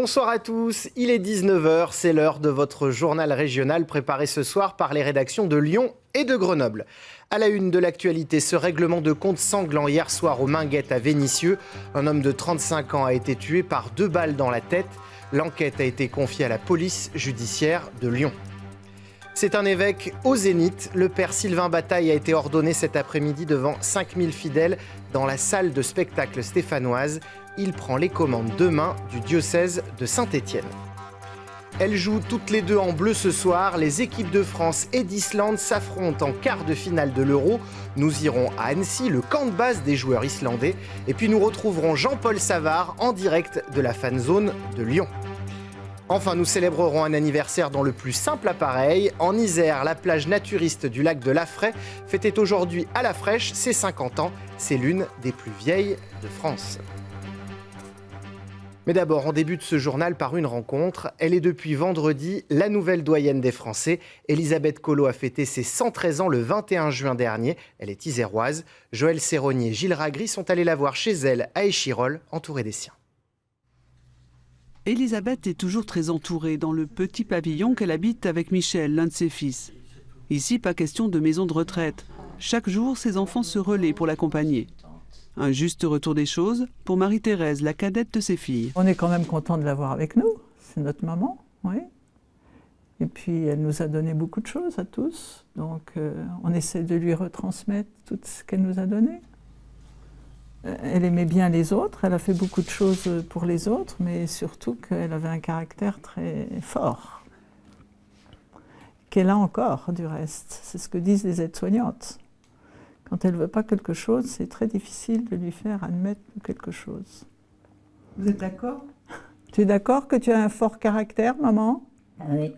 Bonsoir à tous, il est 19h, c'est l'heure de votre journal régional préparé ce soir par les rédactions de Lyon et de Grenoble. À la une de l'actualité, ce règlement de compte sanglant hier soir aux Minguettes à Vénissieux. Un homme de 35 ans a été tué par 2 balles dans la tête. L'enquête a été confiée à la police judiciaire de Lyon. C'est un évêque au Zénith. Le père Sylvain Bataille a été ordonné cet après-midi devant 5000 fidèles dans la salle de spectacle stéphanoise. Il prend les commandes demain du diocèse de Saint-Étienne. Elles jouent toutes les deux en bleu ce soir. Les équipes de France et d'Islande s'affrontent en quart de finale de l'Euro. Nous irons à Annecy, le camp de base des joueurs islandais. Et puis nous retrouverons Jean-Paul Savard en direct de la fan zone de Lyon. Enfin, nous célébrerons un anniversaire dans le plus simple appareil. En Isère, la plage naturiste du lac de Laffray fêtait aujourd'hui à la fraîche ses 50 ans. C'est l'une des plus vieilles de France. Mais d'abord, on débute ce journal par une rencontre. Elle est depuis vendredi la nouvelle doyenne des Français. Elisabeth Collot a fêté ses 113 ans le 21 juin dernier. Elle est iséroise. Joël Serronier et Gilles Ragry sont allés la voir chez elle à Échirolles, entourée des siens. Elisabeth est toujours très entourée dans le petit pavillon qu'elle habite avec Michel, l'un de ses fils. Ici, pas question de maison de retraite. Chaque jour, ses enfants se relaient pour l'accompagner. Un juste retour des choses pour Marie-Thérèse, la cadette de ses filles. On est quand même content de l'avoir avec nous, c'est notre maman, oui. Et puis elle nous a donné beaucoup de choses à tous, donc on essaie de lui retransmettre tout ce qu'elle nous a donné. Elle aimait bien les autres, elle a fait beaucoup de choses pour les autres, mais surtout qu'elle avait un caractère très fort. Qu'elle a encore, du reste, c'est ce que disent les aides-soignantes. Quand elle ne veut pas quelque chose, c'est très difficile de lui faire admettre quelque chose. Vous êtes d'accord? Tu es d'accord que tu as un fort caractère, maman? Oui.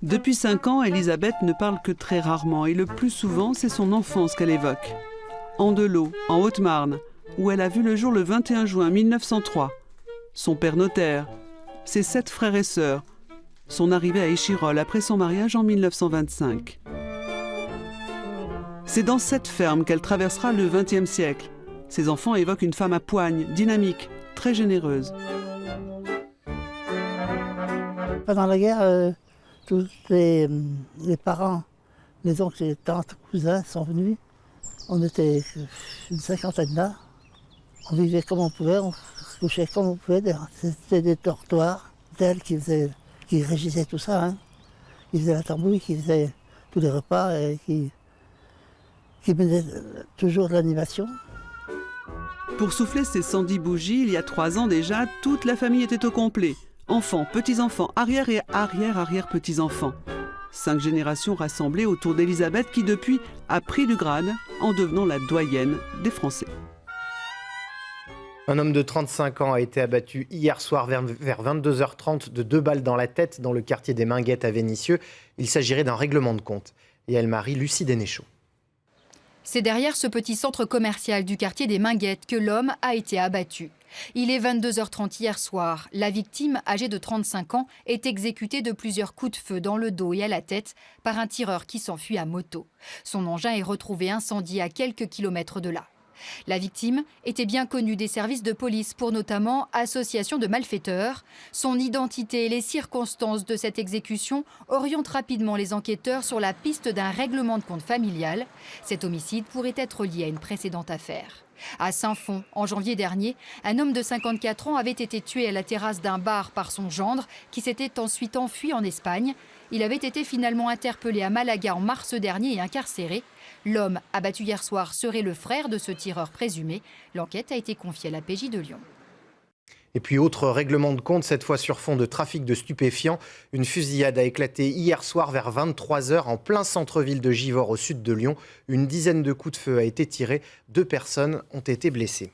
Depuis 5 ans, Elisabeth ne parle que très rarement et le plus souvent, c'est son enfance qu'elle évoque. Andelot, en Haute-Marne, où elle a vu le jour le 21 juin 1903. Son père notaire, ses 7 frères et sœurs, son arrivée à Échirolles après son mariage en 1925. C'est dans cette ferme qu'elle traversera le XXe siècle. Ses enfants évoquent une femme à poigne, dynamique, très généreuse. Pendant la guerre, tous les parents, les oncles, les tantes, cousins sont venus. On était une 50aine là. On vivait comme on pouvait, on se couchait comme on pouvait. C'était des dortoirs. C'est elle qui régissait tout ça. Hein. Qui faisait la tambouille, qui faisait tous les repas et qui menait toujours de l'animation. Pour souffler ses 110 bougies, il y a 3 ans déjà, toute la famille était au complet. Enfants, petits-enfants, arrière et arrière-arrière-petits-enfants. 5 générations rassemblées autour d'Elisabeth qui, depuis, a pris du grade en devenant la doyenne des Français. Un homme de 35 ans a été abattu hier soir vers 22h30 de 2 balles dans la tête dans le quartier des Minguettes à Vénissieux. Il s'agirait d'un règlement de compte. Et elle-Marie Lucie Dénéchaud. C'est derrière ce petit centre commercial du quartier des Minguettes que l'homme a été abattu. Il est 22h30 hier soir. La victime, âgée de 35 ans, est exécutée de plusieurs coups de feu dans le dos et à la tête par un tireur qui s'enfuit à moto. Son engin est retrouvé incendié à quelques kilomètres de là. La victime était bien connue des services de police pour notamment association de malfaiteurs. Son identité et les circonstances de cette exécution orientent rapidement les enquêteurs sur la piste d'un règlement de compte familial. Cet homicide pourrait être lié à une précédente affaire. À Saint-Fond, en janvier dernier, un homme de 54 ans avait été tué à la terrasse d'un bar par son gendre qui s'était ensuite enfui en Espagne. Il avait été finalement interpellé à Malaga en mars dernier et incarcéré. L'homme abattu hier soir serait le frère de ce tireur présumé. L'enquête a été confiée à la PJ de Lyon. Et puis autre règlement de compte, cette fois sur fond de trafic de stupéfiants. Une fusillade a éclaté hier soir vers 23h en plein centre-ville de Givors au sud de Lyon. Une dizaine de coups de feu a été tiré. 2 personnes ont été blessées.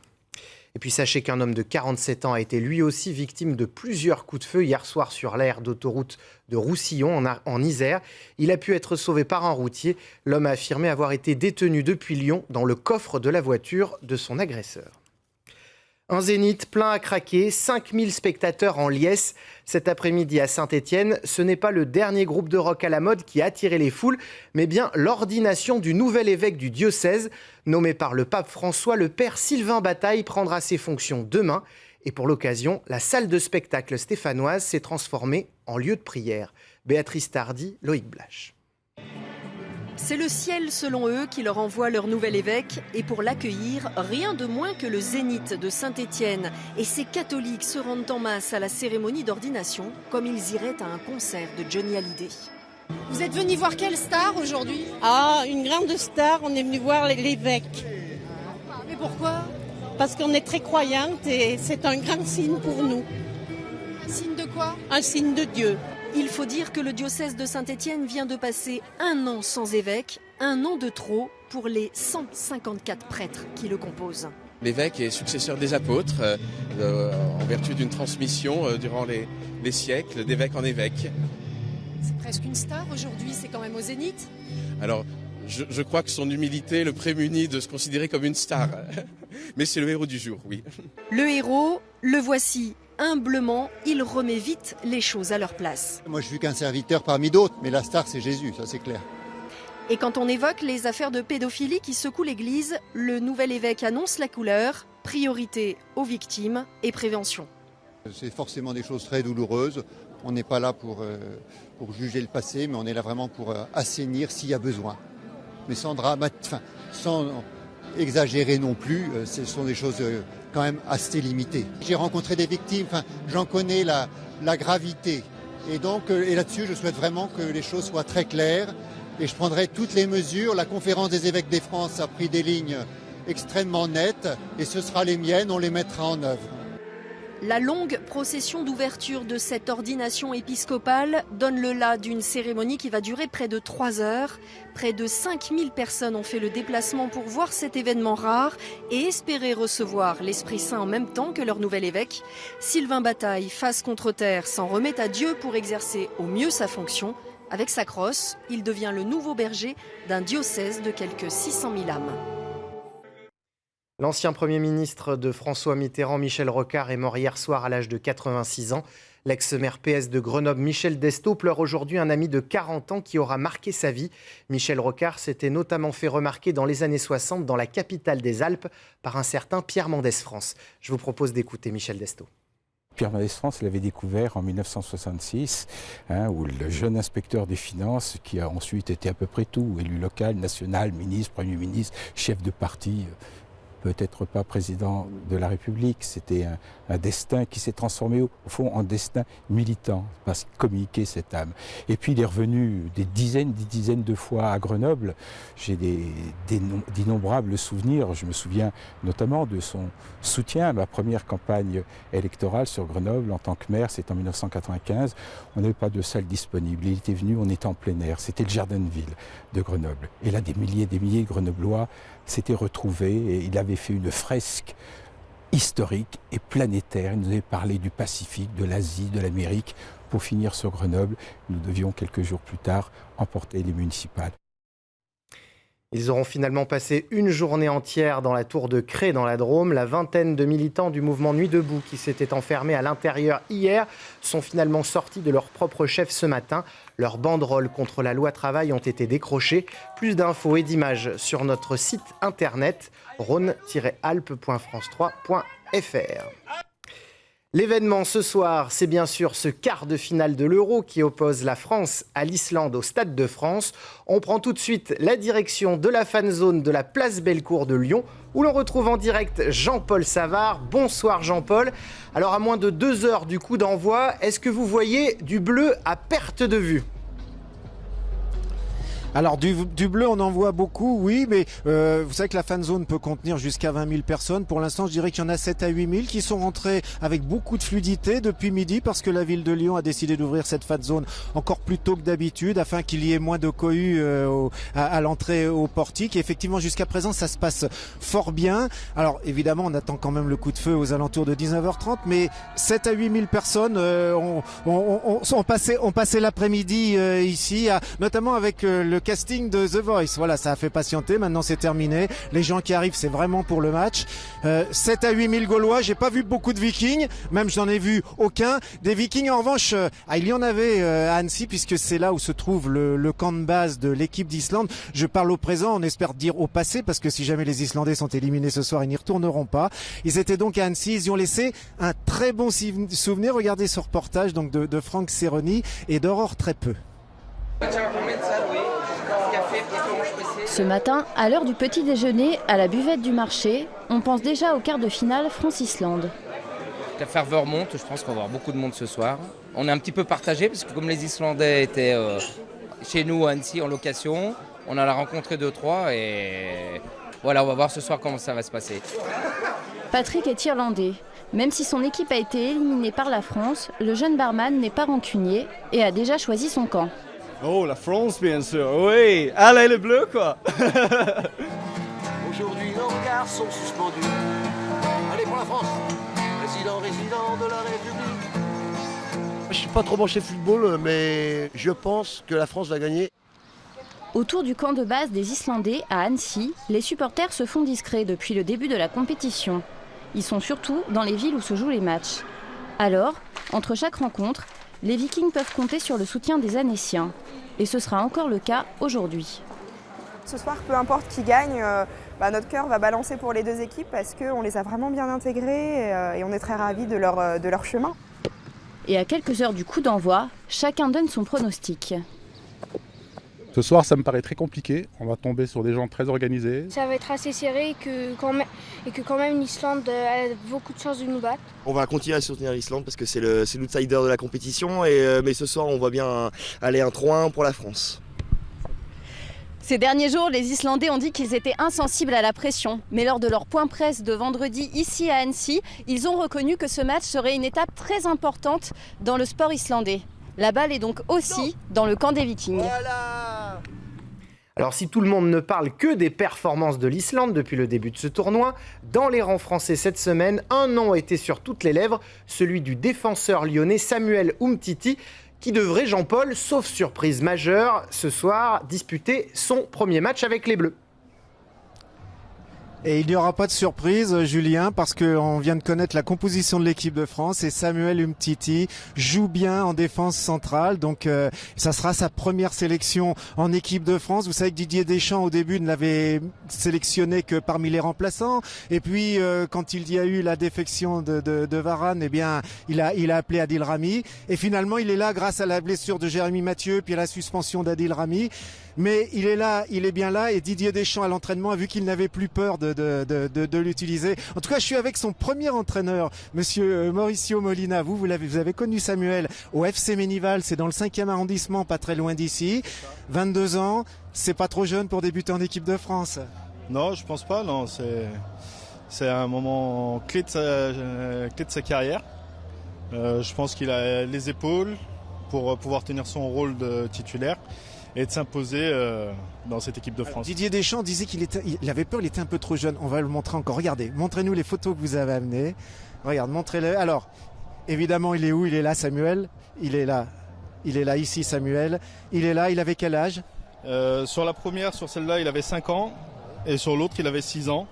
Et puis sachez qu'un homme de 47 ans a été lui aussi victime de plusieurs coups de feu hier soir sur l'aire d'autoroute de Roussillon en Isère. Il a pu être sauvé par un routier. L'homme a affirmé avoir été détenu depuis Lyon dans le coffre de la voiture de son agresseur. Un zénith plein à craquer, 5000 spectateurs en liesse cet après-midi à Saint-Étienne. Ce n'est pas le dernier groupe de rock à la mode qui a attiré les foules, mais bien l'ordination du nouvel évêque du diocèse. Nommé par le pape François, le père Sylvain Bataille prendra ses fonctions demain. Et pour l'occasion, la salle de spectacle stéphanoise s'est transformée en lieu de prière. Béatrice Tardy, Loïc Blache. C'est le ciel, selon eux, qui leur envoie leur nouvel évêque. Et pour l'accueillir, rien de moins que le Zénith de Saint-Étienne. Et ces catholiques se rendent en masse à la cérémonie d'ordination, comme ils iraient à un concert de Johnny Hallyday. Vous êtes venu voir quelle star aujourd'hui? Ah, une grande star, on est venu voir l'évêque. Mais pourquoi? Parce qu'on est très croyante et c'est un grand signe pour nous. Un signe de quoi? Un signe de Dieu. Il faut dire que le diocèse de Saint-Étienne vient de passer 1 an sans évêque, 1 an de trop pour les 154 prêtres qui le composent. L'évêque est successeur des apôtres, en vertu d'une transmission durant les siècles, d'évêque en évêque. C'est presque une star aujourd'hui, c'est quand même au Zénith. Alors, je crois que son humilité le prémunit de se considérer comme une star. Mais c'est le héros du jour, oui. Le héros, le voici. Humblement, il remet vite les choses à leur place. Moi, je suis qu'un serviteur parmi d'autres, mais la star, c'est Jésus, ça c'est clair. Et quand on évoque les affaires de pédophilie qui secouent l'Église, le nouvel évêque annonce la couleur, priorité aux victimes et prévention. C'est forcément des choses très douloureuses. On n'est pas là pour juger le passé, mais on est là vraiment pour assainir s'il y a besoin. Mais sans exagérer non plus, ce sont des choses quand même assez limitées. J'ai rencontré des victimes, j'en connais la gravité. Et donc, et là-dessus, je souhaite vraiment que les choses soient très claires. Et je prendrai toutes les mesures. La conférence des évêques de France a pris des lignes extrêmement nettes. Et ce sera les miennes, on les mettra en œuvre. La longue procession d'ouverture de cette ordination épiscopale donne le là d'une cérémonie qui va durer près de 3 heures. Près de 5000 personnes ont fait le déplacement pour voir cet événement rare et espérer recevoir l'Esprit Saint en même temps que leur nouvel évêque. Sylvain Bataille, face contre terre, s'en remet à Dieu pour exercer au mieux sa fonction. Avec sa crosse, il devient le nouveau berger d'un diocèse de quelques 600 000 âmes. L'ancien Premier ministre de François Mitterrand, Michel Rocard, est mort hier soir à l'âge de 86 ans. L'ex-maire PS de Grenoble, Michel Destot, pleure aujourd'hui un ami de 40 ans qui aura marqué sa vie. Michel Rocard s'était notamment fait remarquer dans les années 60 dans la capitale des Alpes par un certain Pierre Mendès France. Je vous propose d'écouter Michel Destot. Pierre Mendès France l'avait découvert en 1966, où le jeune inspecteur des finances, qui a ensuite été à peu près tout, élu local, national, ministre, Premier ministre, chef de parti, peut-être pas président de la République, c'était un destin qui s'est transformé au fond en destin militant, parce qu'il communiquait cette âme. Et puis il est revenu des dizaines de fois à Grenoble. J'ai d'innombrables souvenirs. Je me souviens notamment de son soutien à ma première campagne électorale sur Grenoble en tant que maire, c'est en 1995. On n'avait pas de salle disponible. Il était venu, on était en plein air. C'était le jardin de ville de Grenoble. Et là, des milliers de Grenoblois s'étaient retrouvés et il avait fait une fresque historique et planétaire. Il nous avait parlé du Pacifique, de l'Asie, de l'Amérique. Pour finir sur Grenoble, nous devions quelques jours plus tard emporter les municipales. Ils auront finalement passé une journée entière dans la tour de Cré dans la Drôme. La vingtaine de militants du mouvement Nuit debout qui s'étaient enfermés à l'intérieur hier sont finalement sortis de leur propre chef ce matin. Leurs banderoles contre la loi travail ont été décrochées. Plus d'infos et d'images sur notre site internet rhône-alpes.france3.fr. L'événement ce soir, c'est bien sûr ce quart de finale de l'Euro qui oppose la France à l'Islande au Stade de France. On prend tout de suite la direction de la fan zone de la place Bellecour de Lyon où l'on retrouve en direct Jean-Paul Savard. Bonsoir Jean-Paul. Alors à moins de 2 heures du coup d'envoi, est-ce que vous voyez du bleu à perte de vue ? Alors du bleu on en voit beaucoup, oui, mais vous savez que la fan zone peut contenir jusqu'à 20 000 personnes. Pour l'instant je dirais qu'il y en a 7 à 8 000 qui sont rentrés avec beaucoup de fluidité depuis midi parce que la ville de Lyon a décidé d'ouvrir cette fan zone encore plus tôt que d'habitude afin qu'il y ait moins de cohue à l'entrée au portique. Et effectivement jusqu'à présent ça se passe fort bien. Alors évidemment on attend quand même le coup de feu aux alentours de 19h30, mais 7 à 8 000 personnes ont passé l'après-midi ici, notamment avec le casting de The Voice. Voilà, ça a fait patienter, maintenant c'est terminé. Les gens qui arrivent, c'est vraiment pour le match. 7 à 8 000 Gaulois, j'ai pas vu beaucoup de Vikings, même j'en ai vu aucun. Des Vikings en revanche, il y en avait à Annecy, puisque c'est là où se trouve le camp de base de l'équipe d'Islande. Je parle au présent, on espère dire au passé, parce que si jamais les Islandais sont éliminés ce soir, ils n'y retourneront pas. Ils étaient donc à Annecy, ils y ont laissé un très bon souvenir. Regardez ce reportage donc de Franck Serroni et d'Aurore Très-Peu. Ce matin, à l'heure du petit déjeuner, à la buvette du marché, on pense déjà au quart de finale France-Islande. La ferveur monte, je pense qu'on va avoir beaucoup de monde ce soir. On est un petit peu partagé parce que comme les Islandais étaient chez nous à Annecy en location, on en a rencontré 2-3 et voilà, on va voir ce soir comment ça va se passer. Patrick est irlandais. Même si son équipe a été éliminée par la France, le jeune barman n'est pas rancunier et a déjà choisi son camp. Oh, la France, bien sûr, oui. Allez, les Bleus, quoi. Aujourd'hui, nos regards sont suspendus. Allez pour la France, résident de la République. Je suis pas trop branché football, mais je pense que la France va gagner. Autour du camp de base des Islandais à Annecy, les supporters se font discrets depuis le début de la compétition. Ils sont surtout dans les villes où se jouent les matchs. Alors, entre chaque rencontre, les Vikings peuvent compter sur le soutien des Annéciens. Et ce sera encore le cas aujourd'hui. Ce soir, peu importe qui gagne, notre cœur va balancer pour les deux équipes parce qu'on les a vraiment bien intégrés et on est très ravis de leur chemin. Et à quelques heures du coup d'envoi, chacun donne son pronostic. Ce soir, ça me paraît très compliqué. On va tomber sur des gens très organisés. Ça va être assez serré et que quand même l'Islande a beaucoup de chances de nous battre. On va continuer à soutenir l'Islande parce que c'est l'outsider de la compétition. Mais ce soir, on voit bien aller un 3-1 pour la France. Ces derniers jours, les Islandais ont dit qu'ils étaient insensibles à la pression. Mais lors de leur point presse de vendredi ici à Annecy, ils ont reconnu que ce match serait une étape très importante dans le sport islandais. La balle est donc aussi dans le camp des Vikings. Voilà. Alors si tout le monde ne parle que des performances de l'Islande depuis le début de ce tournoi, dans les rangs français cette semaine, un nom était sur toutes les lèvres, celui du défenseur lyonnais Samuel Umtiti, qui devrait, Jean-Paul, sauf surprise majeure, ce soir disputer son premier match avec les Bleus. Et il n'y aura pas de surprise, Julien, parce qu'on vient de connaître la composition de l'équipe de France et Samuel Umtiti joue bien en défense centrale. Donc ça sera sa première sélection en équipe de France. Vous savez que Didier Deschamps, au début, ne l'avait sélectionné que parmi les remplaçants. Et puis, quand il y a eu la défection de Varane, eh bien, il a appelé Adil Rami. Et finalement, il est là grâce à la blessure de Jérémy Mathieu, puis à la suspension d'Adil Rami. Mais il est là, il est bien là, et Didier Deschamps à l'entraînement a vu qu'il n'avait plus peur de l'utiliser. En tout cas, je suis avec son premier entraîneur, monsieur Mauricio Molina. Vous avez connu Samuel au FC Ménival, c'est dans le 5e arrondissement, pas très loin d'ici. 22 ans, c'est pas trop jeune pour débuter en équipe de France. Non, je pense pas, non, c'est un moment clé de sa carrière. Je pense qu'il a les épaules pour pouvoir tenir son rôle de titulaire et de s'imposer dans cette équipe de France. Alors, Didier Deschamps disait qu'il avait peur, il était un peu trop jeune. On va le montrer encore. Regardez, montrez-nous les photos que vous avez amenées. Regarde, montrez-le. Alors, évidemment, il est où? Il est là, Samuel. Il est là ici, Samuel. Il est là, il avait quel âge? Sur la première, sur celle-là, il avait 5 ans. Et sur l'autre, il avait 6 ans.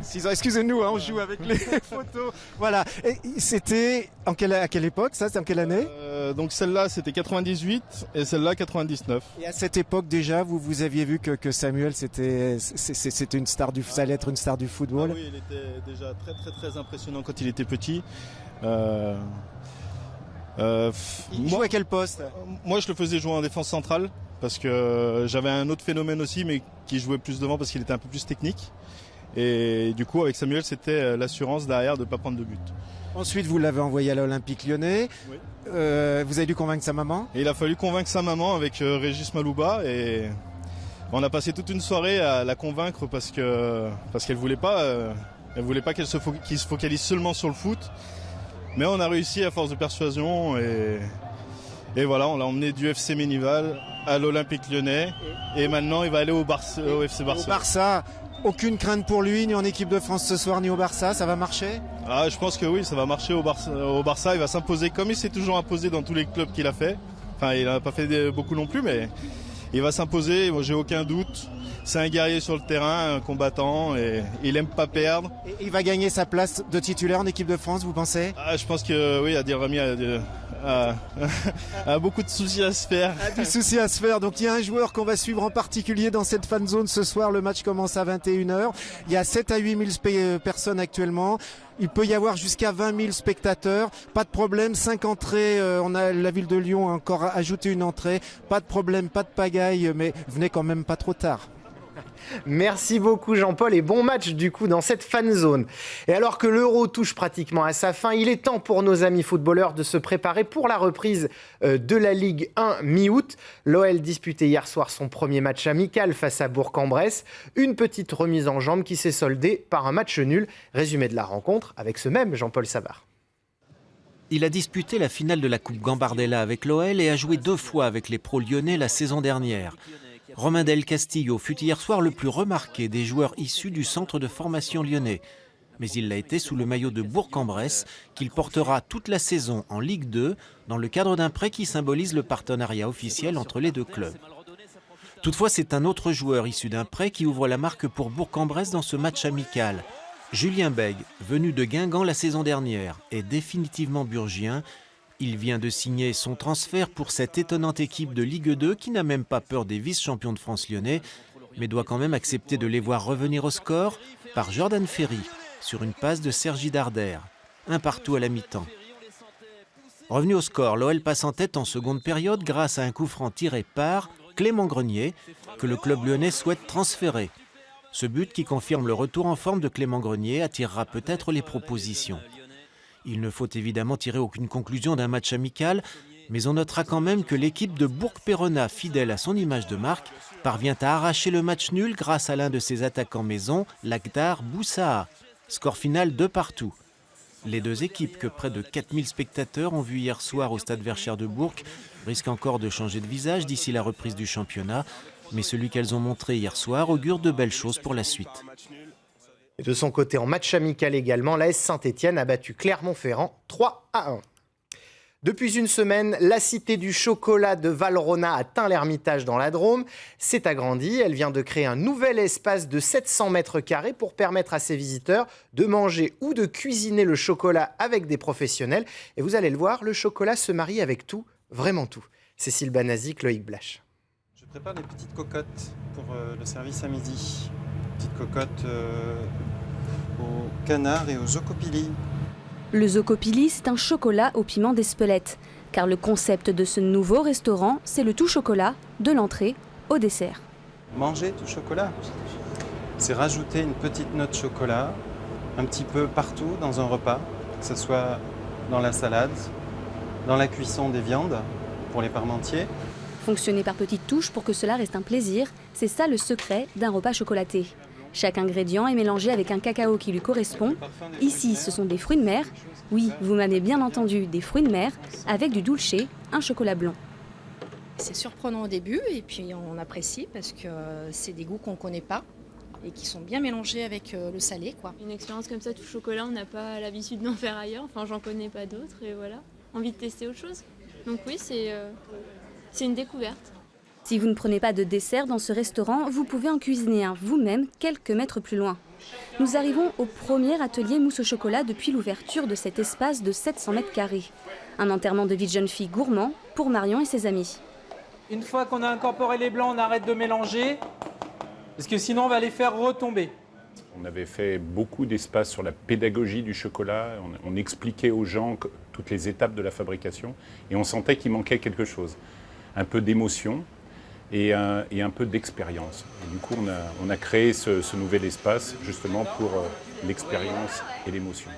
6 ans, excusez-nous, on joue avec les photos. Voilà. Et c'était à quelle époque ça? C'est en quelle année? Donc celle-là c'était 98 et celle-là 99. Et à cette époque déjà, vous aviez vu que Samuel c'était une star ça allait être une star du football. Ah oui, il était déjà très très très impressionnant quand il était petit. Il jouait à quel poste? Moi je le faisais jouer en défense centrale parce que j'avais un autre phénomène aussi mais qui jouait plus devant parce qu'il était un peu plus technique. Et du coup avec Samuel c'était l'assurance derrière de ne pas prendre de but. Ensuite, vous l'avez envoyé à l'Olympique Lyonnais. Oui. Vous avez dû convaincre sa maman? Et il a fallu convaincre sa maman avec Régis Malouba. Et on a passé toute une soirée à la convaincre parce qu'elle voulait pas qu'il se focalise seulement sur le foot. Mais on a réussi à force de persuasion. Et voilà, on l'a emmené du FC Ménival à l'Olympique Lyonnais. Et maintenant, il va aller au FC Barça. Au Barça. Aucune crainte pour lui, ni en équipe de France ce soir, ni au Barça, ça va marcher? Ah, je pense que oui, ça va marcher au Barça, il va s'imposer comme il s'est toujours imposé dans tous les clubs qu'il a fait. Enfin, il n'a pas fait beaucoup non plus, mais il va s'imposer, moi j'ai aucun doute. C'est un guerrier sur le terrain, un combattant, et il aime pas perdre. Et il va gagner sa place de titulaire en équipe de France, vous pensez? Je pense que oui, Adil Rami a beaucoup de soucis à se faire. Des soucis à se faire. Donc il y a un joueur qu'on va suivre en particulier dans cette fan zone ce soir. Le match commence à 21h. Il y a 7 à 8 000 personnes actuellement. Il peut y avoir jusqu'à 20 000 spectateurs. Pas de problème, 5 entrées. On a la ville de Lyon a encore ajouté une entrée. Pas de problème, pas de pagaille, mais venez quand même pas trop tard. Merci beaucoup Jean-Paul et bon match du coup dans cette fan zone. Et alors que l'Euro touche pratiquement à sa fin, il est temps pour nos amis footballeurs de se préparer pour la reprise de la Ligue 1 mi-août. L'OL disputait hier soir son premier match amical face à Bourg-en-Bresse. Une petite remise en jambe qui s'est soldée par un match nul. Résumé de la rencontre avec ce même Jean-Paul Savard. Il a disputé la finale de la Coupe Gambardella avec l'OL et a joué 2 fois avec les pros lyonnais la saison dernière. Romain Del Castillo fut hier soir le plus remarqué des joueurs issus du centre de formation lyonnais. Mais il l'a été sous le maillot de Bourg-en-Bresse qu'il portera toute la saison en Ligue 2 dans le cadre d'un prêt qui symbolise le partenariat officiel entre les deux clubs. Toutefois, c'est un autre joueur issu d'un prêt qui ouvre la marque pour Bourg-en-Bresse dans ce match amical. Julien Bègue, venu de Guingamp la saison dernière, est définitivement burgien. Il vient de signer son transfert pour cette étonnante équipe de Ligue 2 qui n'a même pas peur des vice-champions de France lyonnais, mais doit quand même accepter de les voir revenir au score par Jordan Ferry sur une passe de Sergi Darder. 1-1 à la mi-temps. Revenu au score, l'OL passe en tête en seconde période grâce à un coup franc tiré par Clément Grenier que le club lyonnais souhaite transférer. Ce but qui confirme le retour en forme de Clément Grenier attirera peut-être les propositions. Il ne faut évidemment tirer aucune conclusion d'un match amical, mais on notera quand même que l'équipe de Bourg-Perona, fidèle à son image de marque, parvient à arracher le match nul grâce à l'un de ses attaquants maison, Lakhdar Boussaha. Score final 2-2. Les deux équipes que près de 4000 spectateurs ont vu hier soir au stade Verchères de Bourg risquent encore de changer de visage d'ici la reprise du championnat, mais celui qu'elles ont montré hier soir augure de belles choses pour la suite. Et de son côté, en match amical également, l'AS Saint-Étienne a battu Clermont-Ferrand 3-1. Depuis une semaine, la Cité du Chocolat de Valrhona atteint l'Ermitage dans la Drôme. S'est agrandie, elle vient de créer un nouvel espace de 700 mètres carrés pour permettre à ses visiteurs de manger ou de cuisiner le chocolat avec des professionnels. Et vous allez le voir, le chocolat se marie avec tout, vraiment tout. Cécile Banazic, Loïc Blache. Je prépare des petites cocottes pour le service à midi. Petites cocottes au canard et au zocopili. Le zocopili, c'est un chocolat au piment d'Espelette. Car le concept de ce nouveau restaurant, c'est le tout chocolat, de l'entrée au dessert. Manger tout chocolat, c'est rajouter une petite note chocolat un petit peu partout dans un repas, que ce soit dans la salade, dans la cuisson des viandes pour les parmentiers. Fonctionner par petites touches pour que cela reste un plaisir, c'est ça le secret d'un repas chocolaté. Chaque ingrédient est mélangé avec un cacao qui lui correspond. Ici, ce sont des fruits de mer. Oui, vous m'avez bien entendu, des fruits de mer, avec du dulce, un chocolat blanc. C'est surprenant au début et puis on apprécie parce que c'est des goûts qu'on ne connaît pas et qui sont bien mélangés avec le salé, quoi. Une expérience comme ça, tout chocolat, on n'a pas l'habitude d'en faire ailleurs. Enfin, j'en connais pas d'autres et voilà. Envie de tester autre chose. Donc oui, c'est une découverte. Si vous ne prenez pas de dessert dans ce restaurant, vous pouvez en cuisiner un vous-même quelques mètres plus loin. Nous arrivons au premier atelier mousse au chocolat depuis l'ouverture de cet espace de 700 mètres carrés. Un enterrement de vie de jeune fille gourmand pour Marion et ses amis. Une fois qu'on a incorporé les blancs, on arrête de mélanger, parce que sinon on va les faire retomber. On avait fait beaucoup d'espace sur la pédagogie du chocolat, on expliquait aux gens toutes les étapes de la fabrication, et on sentait qu'il manquait quelque chose, un peu d'émotion. Et un peu d'expérience. Et du coup, on a créé ce nouvel espace justement pour l'expérience et l'émotion.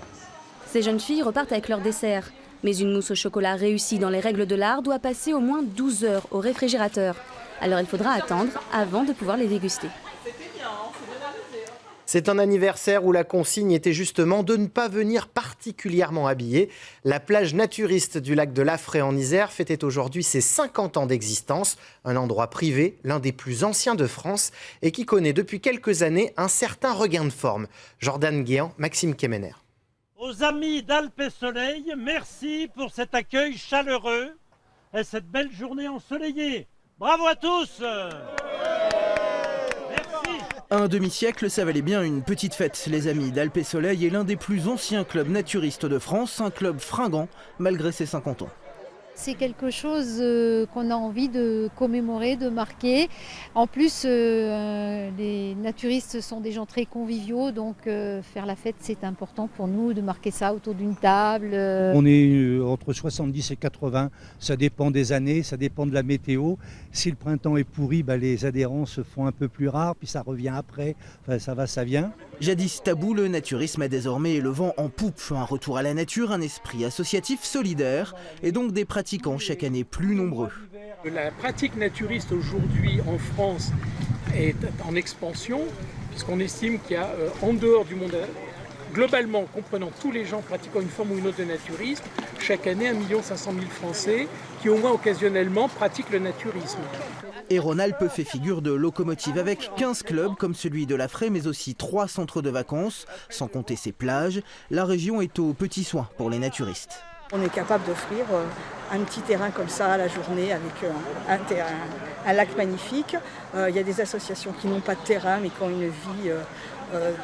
Ces jeunes filles repartent avec leur dessert. Mais une mousse au chocolat réussie dans les règles de l'art doit passer au moins 12 heures au réfrigérateur. Alors il faudra attendre avant de pouvoir les déguster. C'est un anniversaire où la consigne était justement de ne pas venir particulièrement habillé. La plage naturiste du lac de Laffrey en Isère fêtait aujourd'hui ses 50 ans d'existence. Un endroit privé, l'un des plus anciens de France et qui connaît depuis quelques années un certain regain de forme. Jordan Guéant, Maxime Kemener. Aux amis d'Alpes et Soleil, merci pour cet accueil chaleureux et cette belle journée ensoleillée. Bravo à tous. Un demi-siècle, ça valait bien une petite fête. Les Amis d'Alpe Soleil est l'un des plus anciens clubs naturistes de France, un club fringant malgré ses 50 ans. C'est quelque chose qu'on a envie de commémorer, de marquer. En plus, les naturistes sont des gens très conviviaux, donc faire la fête, c'est important pour nous de marquer ça autour d'une table. On est entre 70 et 80, ça dépend des années, ça dépend de la météo. Si le printemps est pourri, les adhérents se font un peu plus rares, puis ça revient après, enfin, ça va, ça vient. Jadis tabou, le naturisme a désormais le vent en poupe. Un retour à la nature, un esprit associatif solidaire et donc des pratiquants chaque année plus nombreux. La pratique naturiste aujourd'hui en France est en expansion puisqu'on estime qu'il y a en dehors du monde, globalement comprenant tous les gens pratiquant une forme ou une autre de naturisme, chaque année 1 500 000 Français qui au moins occasionnellement pratiquent le naturisme. Et Rhône-Alpes fait figure de locomotive avec 15 clubs comme celui de La Fraye mais aussi 3 centres de vacances. Sans compter ses plages, la région est aux petits soins pour les naturistes. On est capable d'offrir un petit terrain comme ça à la journée avec un lac magnifique. Il y a des associations qui n'ont pas de terrain mais qui ont une vie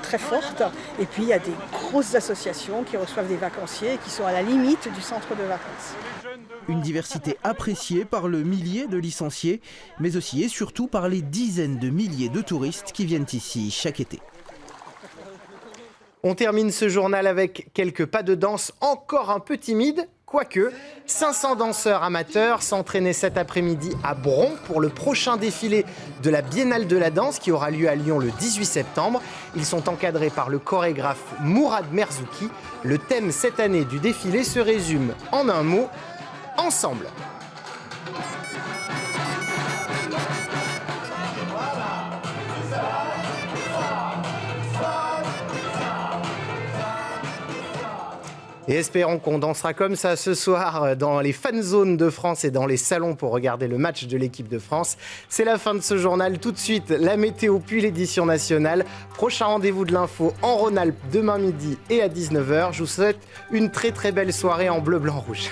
très forte. Et puis il y a des grosses associations qui reçoivent des vacanciers et qui sont à la limite du centre de vacances. Une diversité appréciée par le millier de licenciés, mais aussi et surtout par les dizaines de milliers de touristes qui viennent ici chaque été. On termine ce journal avec quelques pas de danse encore un peu timides, quoique 500 danseurs amateurs s'entraînaient cet après-midi à Bron pour le prochain défilé de la Biennale de la danse qui aura lieu à Lyon le 18 septembre. Ils sont encadrés par le chorégraphe Mourad Merzouki. Le thème cette année du défilé se résume en un mot, ensemble. Et espérons qu'on dansera comme ça ce soir dans les fan zones de France et dans les salons pour regarder le match de l'équipe de France. C'est la fin de ce journal. Tout de suite, la météo puis l'édition nationale. Prochain rendez-vous de l'info en Rhône-Alpes demain midi et à 19h. Je vous souhaite une très très belle soirée en bleu, blanc, rouge.